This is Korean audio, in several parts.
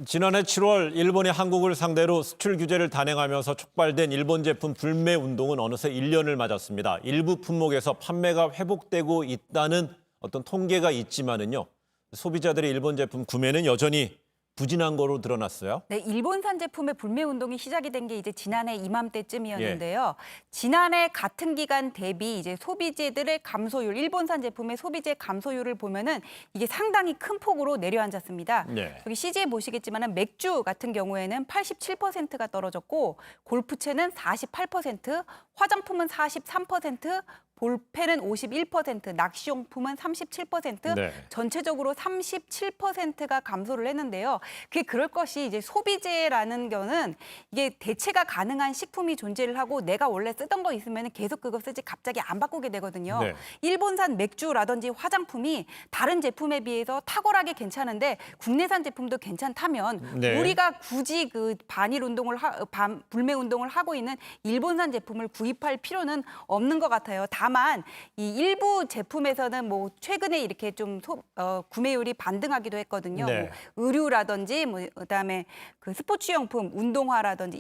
지난해 7월 일본이 한국을 상대로 수출 규제를 단행하면서 촉발된 일본 제품 불매 운동은 어느새 1년을 맞았습니다. 일부 품목에서 판매가 회복되고 있다는 어떤 통계가 있지만은요. 소비자들의 일본 제품 구매는 여전히 부진한 거로 드러났어요. 네, 일본산 제품의 불매 운동이 시작이 된 게 이제 지난해 이맘때쯤이었는데요. 지난해 같은 기간 대비 이제 소비재들의 감소율, 일본산 제품의 소비재 감소율을 보면은 이게 상당히 큰 폭으로 내려앉았습니다. 네. 여기 CG에 보시겠지만은 맥주 같은 경우에는 87%가 떨어졌고 골프채는 48%, 화장품은 43%, 볼펜은 51%, 낚시용품은 37%, 네. 전체적으로 37%가 감소를 했는데요. 그게 그럴 것이 이제 소비재라는 거는 이게 대체가 가능한 식품이 존재를 하고 내가 원래 쓰던 거 있으면 계속 그거 쓰지 갑자기 안 바꾸게 되거든요. 네. 일본산 맥주라든지 화장품이 다른 제품에 비해서 탁월하게 괜찮은데 국내산 제품도 괜찮다면 네. 우리가 굳이 그 불매 운동을 하고 있는 일본산 제품을 구입할 필요는 없는 것 같아요. 다만 이 일부 제품에서는 뭐 최근에 이렇게 좀 구매율이 반등하기도 했거든요. 네. 뭐 의류라든지 뭐 그다음에 그 스포츠용품, 운동화라든지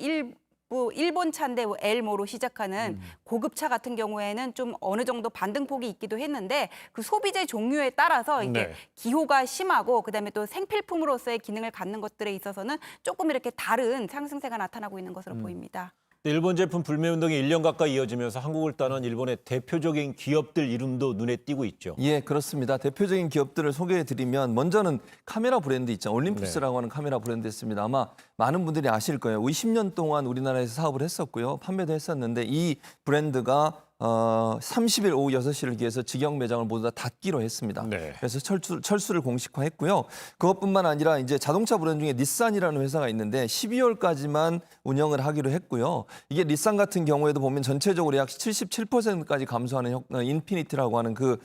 일본 차인데 엘모로 시작하는 고급차 같은 경우에는 좀 어느 정도 반등폭이 있기도 했는데 그 소비재 종류에 따라서 이게 네. 기호가 심하고 그다음에 또 생필품으로서의 기능을 갖는 것들에 있어서는 조금 이렇게 다른 상승세가 나타나고 있는 것으로 보입니다. 일본 제품 불매 운동이 1년 가까이 이어지면서 한국을 따는 일본의 대표적인 기업들 이름도 눈에 띄고 있죠. 예, 그렇습니다. 대표적인 기업들을 소개해드리면 먼저는 카메라 브랜드 있죠. 올림푸스라고 하는 카메라 브랜드 있습니다. 아마 많은 분들이 아실 거예요. 20년 동안 우리나라에서 사업을 했었고요. 판매도 했었는데 이 브랜드가 30일 오후 6시를 기해서 직영 매장을 모두 다 닫기로 했습니다. 네. 그래서 철수를 공식화했고요. 그것뿐만 아니라 이제 자동차 브랜드 중에 닛산이라는 회사가 있는데 12월까지만 운영을 하기로 했고요. 이게 닛산 같은 경우에도 보면 전체적으로 약 77%까지 감소하는 인피니티라고 하는 그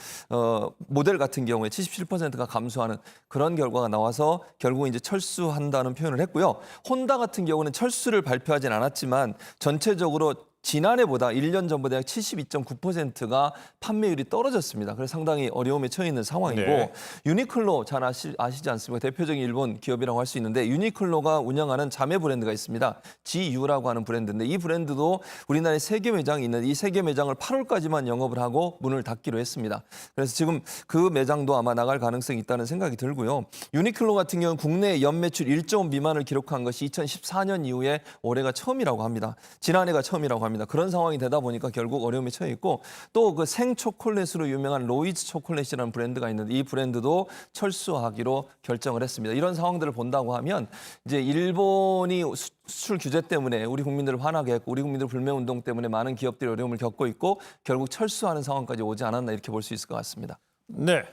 모델 같은 경우에 77%가 감소하는 그런 결과가 나와서 결국 이제 철수한다는 표현을 했고요. 혼다 같은 경우는 철수를 발표하진 않았지만 전체적으로 지난해보다 1년 전보다 약 72.9%가 판매율이 떨어졌습니다. 그래서 상당히 어려움에 처해 있는 상황이고 네. 유니클로 잘 아시지 않습니까? 대표적인 일본 기업이라고 할 수 있는데 유니클로가 운영하는 자매 브랜드가 있습니다. GU라고 하는 브랜드인데 이 브랜드도 우리나라에 3개 매장이 있는데 이 3개 매장을 8월까지만 영업을 하고 문을 닫기로 했습니다. 그래서 지금 그 매장도 아마 나갈 가능성이 있다는 생각이 들고요. 유니클로 같은 경우는 국내 연매출 1조 미만을 기록한 것이 2014년 이후에 올해가 처음이라고 합니다. 지난해가 처음이라고 합니다. 그런 상황이 되다 보니까 결국 어려움에 처해 있고 또 그 생초콜릿으로 유명한 로이즈 초콜릿이라는 브랜드가 있는데 이 브랜드도 철수하기로 결정을 했습니다. 이런 상황들을 본다고 하면 이제 일본이 수출 규제 때문에 우리 국민들을 화나게 했고 우리 국민들 불매 운동 때문에 많은 기업들이 어려움을 겪고 있고 결국 철수하는 상황까지 오지 않았나 이렇게 볼 수 있을 것 같습니다. 네.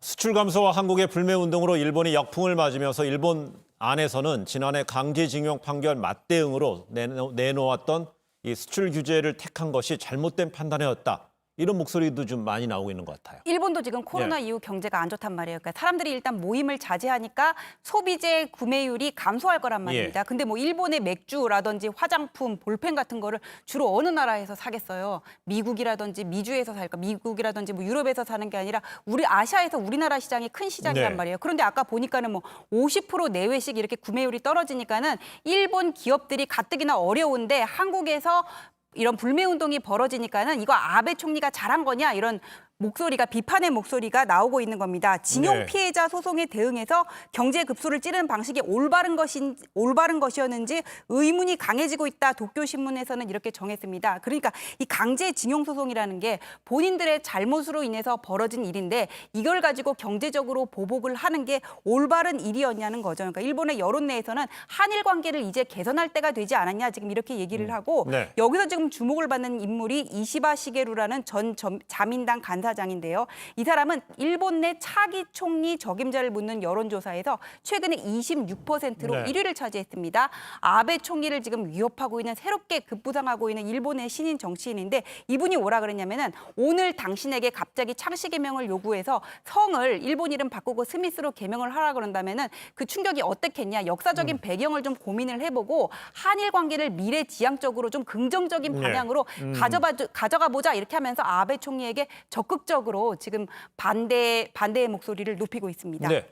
수출 감소와 한국의 불매 운동으로 일본이 역풍을 맞으면서 일본 안에서는 지난해 강제징용 판결 맞대응으로 내놓았던 이 수출 규제를 택한 것이 잘못된 판단이었다. 이런 목소리도 좀 많이 나오고 있는 것 같아요. 일본도 지금 코로나 이후 경제가 안 좋단 말이에요. 그러니까 사람들이 일단 모임을 자제하니까 소비재 구매율이 감소할 거란 말입니다. 근데 뭐 일본의 맥주라든지 화장품, 볼펜 같은 거를 주로 어느 나라에서 사겠어요? 미국이라든지 미주에서 살까? 미국이라든지 뭐 유럽에서 사는 게 아니라 우리 아시아에서 우리나라 시장이 큰 시장이란 네. 말이에요. 그런데 아까 보니까는 뭐 50% 내외씩 이렇게 구매율이 떨어지니까는 일본 기업들이 가뜩이나 어려운데 한국에서 이런 불매 운동이 벌어지니까는 이거 아베 총리가 잘한 거냐 이런 목소리가 비판의 목소리가 나오고 있는 겁니다. 징용 네. 피해자 소송에 대응해서 경제 급소를 찌르는 방식이 올바른 것이었는지 의문이 강해지고 있다. 도쿄신문에서는 이렇게 정했습니다. 그러니까 이 강제징용 소송이라는 게 본인들의 잘못으로 인해서 벌어진 일인데 이걸 가지고 경제적으로 보복을 하는 게 올바른 일이었냐는 거죠. 그러니까 일본의 여론 내에서는 한일 관계를 이제 개선할 때가 되지 않았냐 지금 이렇게 얘기를 하고 네. 여기서 지금 주목을 받는 인물이 이시바 시게루라는 전 자민당 간사장인데요. 이 사람은 일본 내 차기 총리 적임자를 묻는 여론조사에서 최근에 26%로 네. 1위를 차지했습니다. 아베 총리를 지금 위협하고 있는 새롭게 급부상하고 있는 일본의 신인 정치인인데 이분이 뭐라 그랬냐면은 오늘 당신에게 갑자기 창씨 개명을 요구해서 성을 일본 이름 바꾸고 스미스로 개명을 하라 그런다면은 그 충격이 어떻겠냐. 역사적인 배경을 좀 고민을 해보고 한일 관계를 미래지향적으로 좀 긍정적인 방향으로 가져가 보자 이렇게 하면서 아베 총리에게 적극적으로 지금 반대의 목소리를 높이고 있습니다. 네.